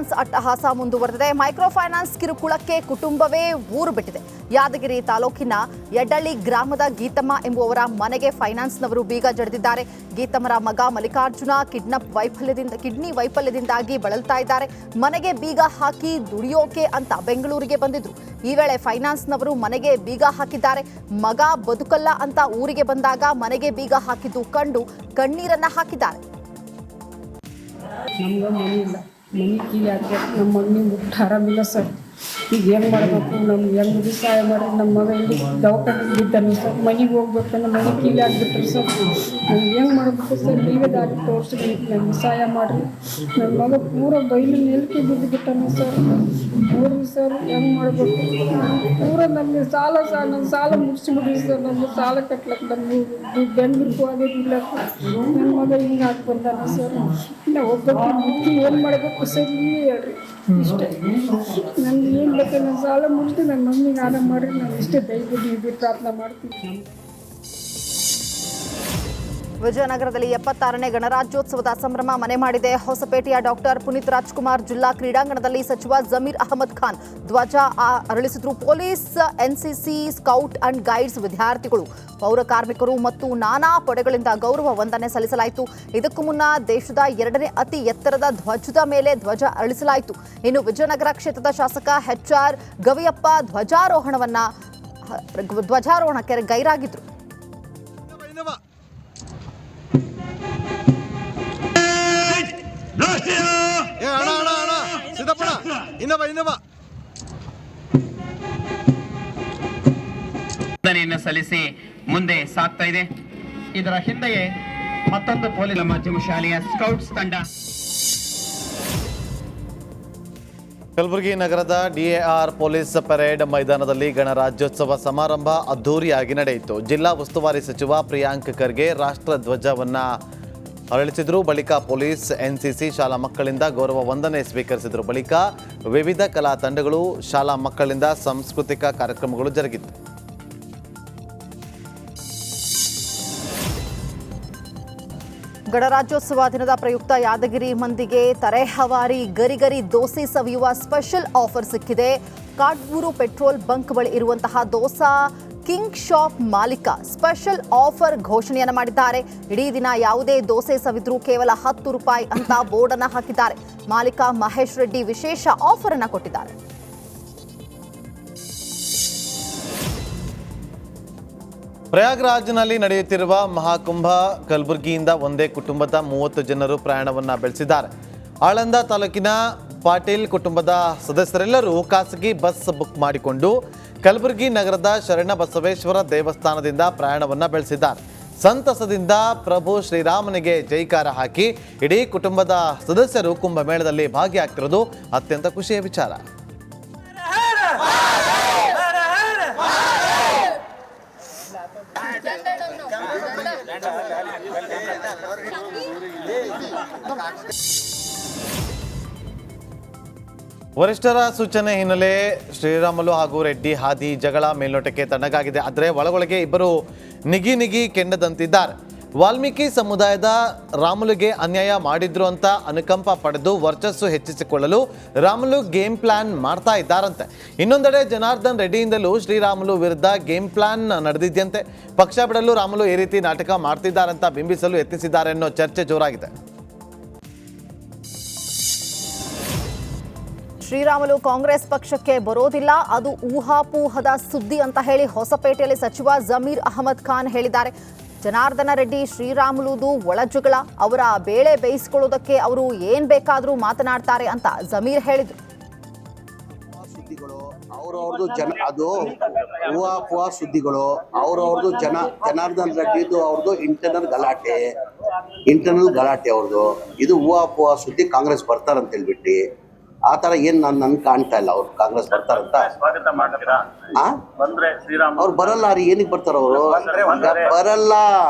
Finance ಅಟ್ಟಹಾಸ ಮುಂದುವರೆದಿದೆ. Micro finance ಕಿರುಕುಳಕ್ಕೆ ಕುಟುಂಬವೇ ಊರು ಬಿಟ್ಟಿದೆ. ಯಾದಗಿರಿ ತಾಲೂಕಿನ ಯಡ್ಡಳ್ಳಿ ಗ್ರಾಮದ ಗೀತಮ್ಮ ಎಂಬುವವರ ಮನೆಗೆ ಫೈನಾನ್ಸ್ನವರು ಬೀಗ ಜಡಿದಿದ್ದಾರೆ. ಗೀತಮ್ಮರ ಮಗ ಮಲ್ಲಿಕಾರ್ಜುನ ಕಿಡ್ನಿ ವೈಫಲ್ಯದಿಂದಾಗಿ ಬಳಲ್ತಾ ಇದ್ದಾರೆ. ಮನೆಗೆ ಬೀಗ ಹಾಕಿ ದುಡಿಯೋಕೆ ಅಂತ ಬೆಂಗಳೂರಿಗೆ ಬಂದಿದ್ರು. ಈ ವೇಳೆ ಫೈನಾನ್ಸ್ನವರು ಮನೆಗೆ ಬೀಗ ಹಾಕಿದ್ದಾರೆ. ಮಗ ಬದುಕಲ್ಲ ಅಂತ ಊರಿಗೆ ಬಂದಾಗ ಮನೆಗೆ ಬೀಗ ಹಾಕಿದ್ದು ಕಂಡು ಕಣ್ಣೀರನ್ನ ಹಾಕಿದ್ದಾರೆ. ನಮ್ಗೆ ಮನೆ ಇಲ್ಲ, ಮನೆ ಕೀಲಿ ಹಾಕ್ಬೇಕು. ನಮ್ಮ ಮನೆ ಮುಟ್ಟು ಆರಾಮಿಲ್ಲ ಸರ್. ಈಗ ಹೆಂಗೆ ಮಾಡಬೇಕು? ನಮ್ಗೆ ಹೆಂಗೆ ಸಹಾಯ ಮಾಡಿ. ನಮ್ಮ ಮಗ ಇಲ್ಲಿ ದವಾಖಾನೆ ಇದ್ದಾನೆ ಸರ್. ಮನೆಗೆ ಹೋಗ್ಬೇಕಂದ್ರೆ ಮನೆ ಕೀಲಿ ಹಾಕ್ಬಿಟ್ರಿ ಸರ್. ನಮ್ಗೆ ಹೆಂಗೆ ಮಾಡಬೇಕು ಸರ್? ನೀವೇ ದಾರಿ ತೋರಿಸ್ರಿ, ನಮ್ಗೆ ಸಹಾಯ ಮಾಡಿರಿ. ನನ್ನ ಮಗ ಪೂರ ಬೈಲು ನೆಲಕ್ಕೆ ಬಿದ್ದುಬಿಟ್ಟಾನೆ ಸರ್. ನೋಡ್ರಿ ಸರ್, ಹೆಂಗೆ ಮಾಡಬೇಕು? ಪೂರ ನಮಗೆ ನನ್ನ ಸಾಲ ಮುಗಿಸ್ಬಿಡ್ರಿ ಸರ್. ನಮ್ಗೆ ಸಾಲ ಕಟ್ಲಕ್ಕೆ ನಮ್ಗೆ ಬೆಂಗಳೂರಿಗೆ ಹೋಗೋದಿಲ್ಲ. ನನ್ನ ಮಗ ಹಿಂಗೆ ಹಾಕಿ ಬಂದಾನೆ ಸರ್. ಇಲ್ಲ ಒಬ್ಬಕ್ಕೆ ಮುಟ್ಟಿ ಏನು ಮಾಡಬೇಕು ಸರ್? ನೀವೇ ಹೇಳ್ರಿ. ಇಷ್ಟೇ ನನಗೆ ಏನು ಬೇಕು, ನನ್ನ ಸಾಲ ಮುಗಿದು ನನ್ನ ಮಮ್ಮಿಗೆ ಆರಾಮ ಮಾಡಿ ನಾನು ಇಷ್ಟೇ ದಯವಿಟ್ಟು ಪ್ರಾರ್ಥನೆ ಮಾಡ್ತೀನಿ. ವಿಜಯನಗರದಲ್ಲಿ 76ನೇ ಗಣರಾಜ್ಯೋತ್ಸವದ ಸಂಭ್ರಮ ಮನೆ ಮಾಡಿದೆ. ಹೊಸಪೇಟೆಯ ಡಾಕ್ಟರ್ ಪುನೀತ್ ರಾಜ್ಕುಮಾರ್ ಜಿಲ್ಲಾ ಕ್ರೀಡಾಂಗಣದಲ್ಲಿ ಸಚಿವ ಜಮೀರ್ ಅಹಮದ್ ಖಾನ್ ಧ್ವಜ ಅರಳಿಸಿದ್ರು. Police, NCC, scout and guides, ವಿದ್ಯಾರ್ಥಿಗಳು, ಪೌರ ಕಾರ್ಮಿಕರು ಮತ್ತು ನಾನಾ ಪಡೆಗಳಿಂದ ಗೌರವ ವಂದನೆ ಸಲ್ಲಿಸಲಾಯಿತು. ಇದಕ್ಕೂ ಮುನ್ನ ದೇಶದ 2ನೇ ಅತಿ ಎತ್ತರದ ಧ್ವಜದ ಮೇಲೆ ಧ್ವಜ ಅರಳಿಸಲಾಯಿತು. ಇನ್ನು ವಿಜಯನಗರ ಕ್ಷೇತ್ರದ ಶಾಸಕ HR ಗವಿಯಪ್ಪ ಧ್ವಜಾರೋಹಣಕ್ಕೆ ಗೈರಾಗಿದ್ರು. ವಂದನೆಯನ್ನು ಸಲ್ಲಿಸಿ ಮುಂದೆ ಸಾಗ್ತಾ ಇದೆ. ಇದರ ಹಿಂದೆಯೇ ಮತ್ತೊಂದು ಪೊಲೀಸ್ ಮಾಧ್ಯಮ ಶಾಲೆಯ ಸ್ಕೌಟ್ಸ್ ತಂಡ. ಕಲಬುರಗಿ ನಗರದ DAR ಪೊಲೀಸ್ ಪರೇಡ್ ಮೈದಾನದಲ್ಲಿ ಗಣರಾಜ್ಯೋತ್ಸವ ಸಮಾರಂಭ ಅದ್ದೂರಿಯಾಗಿ ನಡೆಯಿತು. ಜಿಲ್ಲಾ ಉಸ್ತುವಾರಿ ಸಚಿವ ಪ್ರಿಯಾಂಕ್ ಖರ್ಗೆ ರಾಷ್ಟ್ರ ಧ್ವಜವನ್ನು ಅರಳಿಸಿದ್ರು. ಬಳಿಕ ಪೊಲೀಸ್, NCC ಶಾಲಾ ಮಕ್ಕಳಿಂದ ಗೌರವ ವಂದನೆ ಸ್ವೀಕರಿಸಿದರು. ಬಳಿಕ ವಿವಿಧ ಕಲಾ ತಂಡಗಳು, ಶಾಲಾ ಮಕ್ಕಳಿಂದ ಸಾಂಸ್ಕೃತಿಕ ಕಾರ್ಯಕ್ರಮಗಳು ಜರುಗಿತು. ಗಣರಾಜ್ಯೋತ್ಸವ ದಿನದ ಪ್ರಯುಕ್ತ ಯಾದಗಿರಿ ಮಂದಿಗೆ ತರೇಹವಾರಿ ಗರಿಗರಿ ದೋಸೆ ಸವಿಯುವ ಸ್ಪೆಷಲ್ ಆಫರ್ ಸಿಕ್ಕಿದೆ. ಕಾಡ್ಬೂರು ಪೆಟ್ರೋಲ್ ಬಂಕ್ ಬಳಿ ಇರುವಂತಹ ದೋಸಾ ಕಿಂಗ್ ಶಾಪ್ ಮಾಲೀಕ ಸ್ಪೆಷಲ್ ಆಫರ್ ಘೋಷಣೆಯನ್ನು ಮಾಡಿದ್ದಾರೆ. ಇಡೀ ದಿನ ಯಾವುದೇ ದೋಸೆ ಸವಿದ್ರೂ ಕೇವಲ 10 ರೂಪಾಯಿ ಅಂತ ಬೋರ್ಡ್ ಅನ್ನು ಹಾಕಿದ್ದಾರೆ. ಮಾಲೀಕ ಮಹೇಶ್ ರೆಡ್ಡಿ ವಿಶೇಷ ಆಫರ್ ಅನ್ನು ಕೊಟ್ಟಿದ್ದಾರೆ. ಪ್ರಯಾಗ್ರಾಜ್ನಲ್ಲಿ ನಡೆಯುತ್ತಿರುವ ಮಹಾಕುಂಭ ಕಲಬುರಗಿಯಿಂದ ಒಂದೇ ಕುಟುಂಬದ 30 ಜನರು ಪ್ರಯಾಣವನ್ನು ಬೆಳೆಸಿದ್ದಾರೆ. ಆಳಂದ ತಾಲೂಕಿನ ಪಾಟೀಲ್ ಕುಟುಂಬದ ಸದಸ್ಯರೆಲ್ಲರೂ ಖಾಸಗಿ ಬಸ್ ಬುಕ್ ಮಾಡಿಕೊಂಡು ಕಲಬುರಗಿ ನಗರದ ಶರಣ ಬಸವೇಶ್ವರ ದೇವಸ್ಥಾನದಿಂದ ಪ್ರಯಾಣವನ್ನು ಬೆಳೆಸಿದ್ದಾರೆ. ಸಂತಸದಿಂದ ಪ್ರಭು ಶ್ರೀರಾಮನಿಗೆ ಜೈಕಾರ ಹಾಕಿ ಇಡೀ ಕುಟುಂಬದ ಸದಸ್ಯರು ಕುಂಭಮೇಳದಲ್ಲಿ ಭಾಗಿಯಾಗ್ತಿರೋದು ಅತ್ಯಂತ ಖುಷಿಯ ವಿಚಾರ. ವರಿಷ್ಠರ ಸೂಚನೆ ಹಿನ್ನೆಲೆ ಶ್ರೀರಾಮುಲು ಹಾಗೂ ರೆಡ್ಡಿ ಹಾದಿ ಜಗಳ ಮೇಲ್ನೋಟಕ್ಕೆ ತಣ್ಣಗಾಗಿದೆ. ಆದರೆ ಒಳಗೊಳಗೆ ಇಬ್ಬರು ನಿಗಿ ಕೆಂಡದಂತಿದ್ದಾರೆ. ವಾಲ್ಮೀಕಿ ಸಮುದಾಯದ ರಾಮುಲುಗೆ ಅನ್ಯಾಯ ಮಾಡಿದ್ರು ಅಂತ ಅನುಕಂಪ ಪಡೆದು ವರ್ಚಸ್ಸು ಹೆಚ್ಚಿಸಿಕೊಳ್ಳಲು ರಾಮುಲು ಗೇಮ್ ಪ್ಲಾನ್ ಮಾಡ್ತಾ ಇದ್ದಾರಂತೆ. ಇನ್ನೊಂದೆಡೆ ಜನಾರ್ದನ್ ರೆಡ್ಡಿಯಿಂದಲೂ ಶ್ರೀರಾಮುಲು ವಿರುದ್ಧ ಗೇಮ್ ಪ್ಲಾನ್ ನಡೆದಿದ್ದಂತೆ. ಪಕ್ಷ ಬಿಡಲು ರಾಮುಲು ಈ ರೀತಿ ನಾಟಕ ಮಾಡ್ತಿದ್ದಾರಂತ ಬಿಂಬಿಸಲು ಯತ್ನಿಸಿದ್ದಾರೆ ಅನ್ನೋ ಚರ್ಚೆ ಜೋರಾಗಿದೆ. ಶ್ರೀರಾಮುಲು ಕಾಂಗ್ರೆಸ್ ಪಕ್ಷಕ್ಕೆ ಬರೋದಿಲ್ಲ, ಅದು ಊಹಾಪೋಹದ ಸುದ್ದಿ ಅಂತ ಹೇಳಿ ಹೊಸಪೇಟೆಯಲ್ಲಿ ಸಚಿವ ಜಮೀರ್ ಅಹಮದ್ ಖಾನ್ ಹೇಳಿದ್ದಾರೆ. ಜನಾರ್ದನ ರೆಡ್ಡಿ ಶ್ರೀರಾಮುಲುದು ಒಳಜಗಳ, ಅವರ ಬೇಳೆ ಬೇಯಿಸಿಕೊಳ್ಳೋದಕ್ಕೆ ಅವರು ಏನ್ ಬೇಕಾದರೂ ಮಾತನಾಡ್ತಾರೆ ಅಂತ ಜಮೀರ್ ಹೇಳಿದ್ರು. ಸುದ್ದಿಗಳು ಅದು ಊಹಾಪೋಹ ಸುದ್ದಿಗಳು, ಅವ್ರವ್ರದ್ದು ಜನಾರ್ದನ್ ರೆಡ್ಡಿದು ಅವ್ರದ್ದು ಇಂಟರ್ನಲ್ ಗಲಾಟೆ ಅವ್ರದ್ದು. ಇದು ಊಹಾಪೋಹ ಸುದ್ದಿ. ಕಾಂಗ್ರೆಸ್ ಬರ್ತಾರಂತ ಹೇಳ್ಬಿಟ್ಟು ಆ ತರ ಏನ್ ನನ್ ಕಾಣ್ತಾ ಇಲ್ಲ. ಅವ್ರು ಕಾಂಗ್ರೆಸ್ ಬರ್ತಾರಂತ ಅವ್ರು ಬರಲ್ಲ ರೀ. ಏನಕ್ಕೆ ಬರ್ತಾರ ಅವರು? ಬರಲ್ಲ.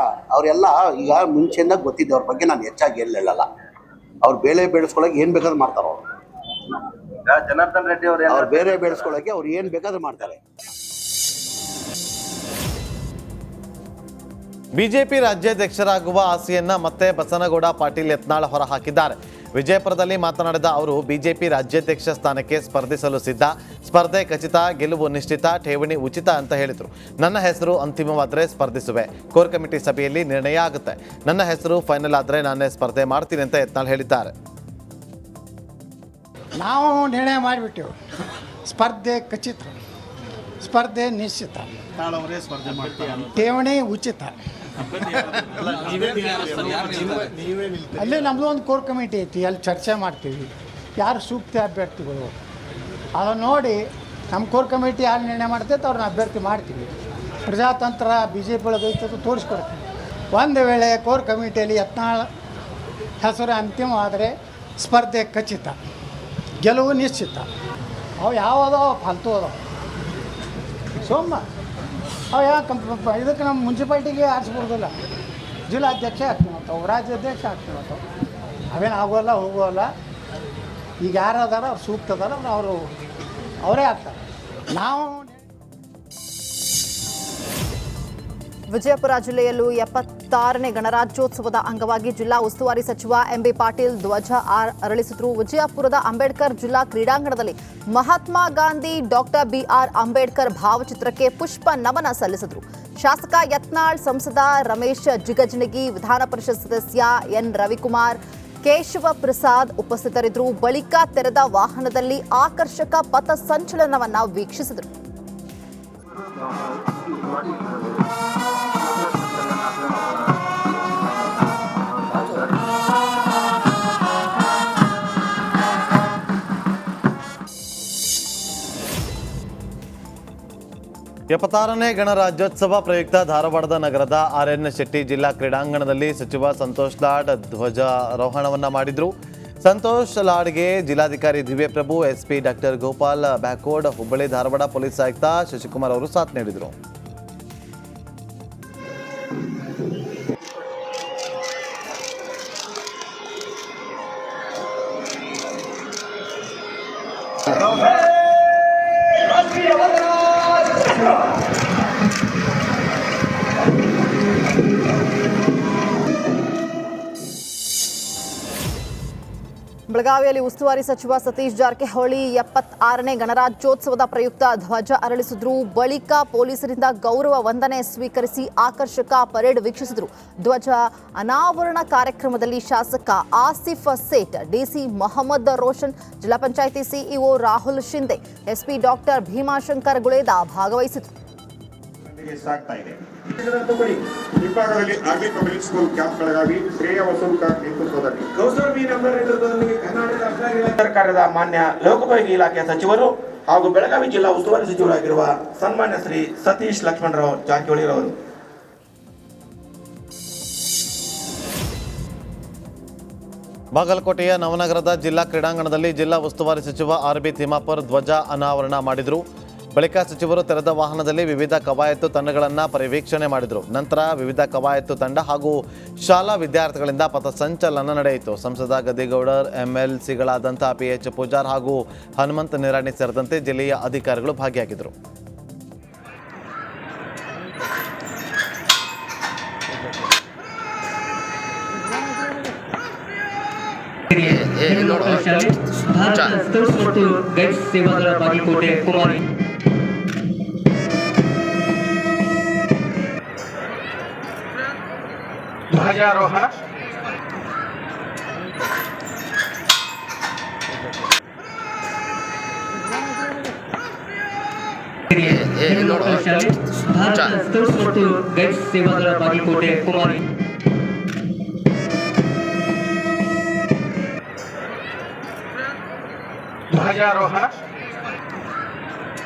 ಅವ್ರೆಲ್ಲ ಈಗ ಮುಂಚೆಯಿಂದ ಗೊತ್ತಿದ್ದೆ ಅವ್ರ ಬಗ್ಗೆ. ನಾನು ಹೆಚ್ಚಾಗಿ ಹೇಳಲ್ಲ. ಅವ್ರು ಬೇಳೆ ಬೆಳೆಸ್ಕೊಳಕ್ಕೆ ಏನ್ ಬೇಕಾದ್ರೂ ಮಾಡ್ತಾರ. ಅವ್ರು ಜನಾರ್ದನ್ ರೆಡ್ಡಿ ಅವ್ರು ಬೇರೆ ಬೆಳೆಸ್ಕೊಳಕ್ಕೆ ಅವ್ರು ಏನ್ ಬೇಕಾದ್ರೂ ಮಾಡ್ತಾರೆ. ಬಿಜೆಪಿ ರಾಜ್ಯಾಧ್ಯಕ್ಷರಾಗುವ ಆಸೆಯನ್ನ ಮತ್ತೆ ಬಸನಗೌಡ ಪಾಟೀಲ್ ಯತ್ನಾಳ್ ಹೊರ ಹಾಕಿದ್ದಾರೆ. ವಿಜಯಪುರದಲ್ಲಿ ಮಾತನಾಡಿದ ಅವರು ಬಿಜೆಪಿ ರಾಜ್ಯಾಧ್ಯಕ್ಷ ಸ್ಥಾನಕ್ಕೆ ಸ್ಪರ್ಧಿಸಲು ಸಿದ್ಧ, ಸ್ಪರ್ಧೆ ಖಚಿತ, ಗೆಲುವು ನಿಶ್ಚಿತ, ಠೇವಣಿ ಉಚಿತ ಅಂತ ಹೇಳಿದರು. ನನ್ನ ಹೆಸರು ಅಂತಿಮವಾದರೆ ಸ್ಪರ್ಧಿಸುವೆ, ಕೋರ್ ಕಮಿಟಿ ಸಭೆಯಲ್ಲಿ ನಿರ್ಣಯ ಆಗುತ್ತೆ. ನನ್ನ ಹೆಸರು ಫೈನಲ್ ಆದರೆ ನಾನೇ ಸ್ಪರ್ಧೆ ಮಾಡ್ತೀನಿ ಅಂತ ಯತ್ನಾಳ್ ಹೇಳಿದ್ದಾರೆ. ನಾವು ನಿರ್ಣಯ ಮಾಡಿಬಿಟ್ಟೆವು, ಸ್ಪರ್ಧೆ ಖಚಿತ, ಸ್ಪರ್ಧೆ ನಿಶ್ಚಿತ, ಠೇವಣಿ ಉಚಿತ. ಅಲ್ಲಿ ನಮ್ಮದು ಒಂದು ಕೋರ್ ಕಮಿಟಿ ಐತಿ, ಅಲ್ಲಿ ಚರ್ಚೆ ಮಾಡ್ತೀವಿ ಯಾರು ಸೂಕ್ತ ಅಭ್ಯರ್ಥಿಗಳು ಅದನ್ನು ನೋಡಿ ನಮ್ಮ ಕೋರ್ ಕಮಿಟಿ ಯಾರು ನಿರ್ಣಯ ಮಾಡ್ತೈತೆ ಅವ್ರನ್ನ ಅಭ್ಯರ್ಥಿ ಮಾಡ್ತೀವಿ. ಪ್ರಜಾತಂತ್ರ ಬಿ ಜೆ ಪಿ ಒಳಗೆ ಐತೆ ತೋರಿಸ್ಕೊಡ್ತೀವಿ. ಒಂದು ವೇಳೆ ಕೋರ್ ಕಮಿಟಿಯಲ್ಲಿ ಯತ್ನಾಳ್ ಹೆಸರು ಅಂತಿಮವಾದರೆ ಸ್ಪರ್ಧೆ ಖಚಿತ, ಗೆಲುವು ನಿಶ್ಚಿತ. ಅವು ಯಾವುದೋ ಫಾಲ್ತು ಅದಾವ ಸೋಮ ಅವು ಯಾವ ಇದಕ್ಕೆ ನಮ್ಮ ಮುನ್ಸಿಪಾಲ್ಟಿಗೆ ಆರಿಸ್ಬಿಡ್ದಿಲ್ಲ. ಜಿಲ್ಲಾಧ್ಯಕ್ಷ ಆಗ್ತೀವಿ ನಾವು, ರಾಜ್ಯಾಧ್ಯಕ್ಷ ಆಗ್ತೀವಿ ನಾವು. ಅವೇನು ಆಗೋಲ್ಲ ಹೋಗೋಲ್ಲ. ಈಗ ಯಾರು ಅದಾರ ಅವ್ರು ಸೂಕ್ತ ಅದಾರ ಅವರೇ ಆಗ್ತಾರೆ. ನಾವು ವಿಜಯಪುರ ಜಿಲ್ಲೆಯಲ್ಲೂ 76ನೇ ಗಣರಾಜ್ಯೋತ್ಸವದ ಅಂಗವಾಗಿ ಜಿಲ್ಲಾ ಉಸ್ತುವಾರಿ ಸಚಿವ ಎಂಬಿ ಪಾಟೀಲ್ ಧ್ವಜ ಅರಳಿಸಿದರು. ವಿಜಯಪುರದ ಅಂಬೇಡ್ಕರ್ ಜಿಲ್ಲಾ ಕ್ರೀಡಾಂಗಣದಲ್ಲಿ ಮಹಾತ್ಮ ಗಾಂಧಿ ಡಾಕ್ಟರ್ ಬಿಆರ್ ಅಂಬೇಡ್ಕರ್ ಭಾವಚಿತ್ರಕ್ಕೆ ಪುಷ್ಪ ನಮನ ಸಲ್ಲಿಸಿದರು. ಶಾಸಕ ಯತ್ನಾಳ್, ಸಂಸದ ರಮೇಶ್ ಜಿಗಜಿಣಗಿ, ವಿಧಾನ ಪರಿಷತ್ ಸದಸ್ಯ ಎನ್ ರವಿಕುಮಾರ್, ಕೇಶವ ಪ್ರಸಾದ್ ಉಪಸ್ಥಿತರಿದ್ದರು. ಬಳಿಕ ತೆರೆದ ವಾಹನದಲ್ಲಿ ಆಕರ್ಷಕ ಪಥ ಸಂಚಲನವನ್ನು ವೀಕ್ಷಿಸಿದರು. ಎಪ್ಪತ್ತಾರನೇ ಗಣರಾಜ್ಯೋತ್ಸವ ಪ್ರಯುಕ್ತ ಧಾರವಾಡದ ನಗರದ ಆರ್.ಎನ್. ಶೆಟ್ಟಿ ಜಿಲ್ಲಾ ಕ್ರೀಡಾಂಗಣದಲ್ಲಿ ಸಚಿವ ಸಂತೋಷ್ ಲಾಡ್ ಧ್ವಜಾರೋಹಣವನ್ನು ಮಾಡಿದರು. ಸಂತೋಷ್ ಲಾಡ್ಗೆ ಜಿಲ್ಲಾಧಿಕಾರಿ Divyaprabhu, SP doctor Gopal Byakod, Hubballi Dharwad police ಆಯುಕ್ತ ಶಶಿಕುಮಾರ್ ಅವರು ಸಾಥ್ ನೀಡಿದರು. ಬೆಳಗಾವಿಯಲ್ಲಿ ಉಸ್ತುವಾರಿ ಸಚಿವ ಸತೀಶ್ ಜಾರಕಿಹೊಳಿ 76ನೇ ಗಣರಾಜ್ಯೋತ್ಸವದ ಪ್ರಯುಕ್ತ ಧ್ವಜ ಅರಳಿಸಿದ್ರು. ಬಳಿಕ ಪೊಲೀಸರಿಂದ ಗೌರವ ವಂದನೆ ಸ್ವೀಕರಿಸಿ ಆಕರ್ಷಕ ಪರೇಡ್ ವೀಕ್ಷಿಸಿದರು. ಧ್ವಜ ಅನಾವರಣ ಕಾರ್ಯಕ್ರಮದಲ್ಲಿ ಶಾಸಕ ಆಸಿಫ್ ಸೇಠ್, ಡಿಸಿ ಮೊಹಮ್ಮದ್ ರೋಷನ್, ಜಿಲ್ಲಾ panchayat CEO Rahul Shinde, SP doctor Bheemashankar Guled ಭಾಗವಹಿಸಿದರು. ವಿಭಾಗದಲ್ಲಿ army public school camp Belagavi Shreya Vasulkar ನೇತೃತ್ವದಲ್ಲಿ ಸರ್ಕಾರದ ಮಾನ್ಯ ಲೋಕೋಪಯೋಗಿ ಇಲಾಖೆಯ ಸಚಿವರು ಹಾಗೂ ಬೆಳಗಾವಿ ಜಿಲ್ಲಾ ಉಸ್ತುವಾರಿ ಸಚಿವರಾಗಿರುವ ಸನ್ಮಾನ್ಯ ಶ್ರೀ ಸತೀಶ್ ಲಕ್ಷ್ಮಣರಾವ್ ಜಾರಕಿಹೊಳಿರವರು. ಬಾಗಲಕೋಟೆಯ ನವನಗರದ ಜಿಲ್ಲಾ ಕ್ರೀಡಾಂಗಣದಲ್ಲಿ ಜಿಲ್ಲಾ ಉಸ್ತುವಾರಿ ಸಚಿವ ಆರ್.ಬಿ. ತಿಮ್ಮಾಪುರ್ ಧ್ವಜ ಅನಾವರಣ ಮಾಡಿದರು. ಬಳಿಕ ಸಚಿವರು ತೆರೆದ ವಾಹನದಲ್ಲಿ ವಿವಿಧ ಕವಾಯತು ತಂಡಗಳನ್ನು ಪರಿವೀಕ್ಷಣೆ ಮಾಡಿದರು. ನಂತರ ವಿವಿಧ ಕವಾಯತು ತಂಡ ಹಾಗೂ ಶಾಲಾ ವಿದ್ಯಾರ್ಥಿಗಳಿಂದ ಪಥಸಂಚಲನ ನಡೆಯಿತು. ಸಂಸದ ಗದ್ದಿಗೌಡರ್, ಎಂಎಲ್ಸಿಗಳಾದಂಥ PH ಪೂಜಾರ್ ಹಾಗೂ ಹನುಮಂತ ನಿರಾಣಿ ಸೇರಿದಂತೆ ಜಿಲ್ಲೆಯ ಅಧಿಕಾರಿಗಳು ಭಾಗಿಯಾಗಿದ್ದರು. ಧ್ವಜಾರೋಹಣ ಸೇವಾದಳ ಬಾಗಲಕೋಟೆ ಕುಮಾರಿ ಧ್ವಜಾರೋಹಣ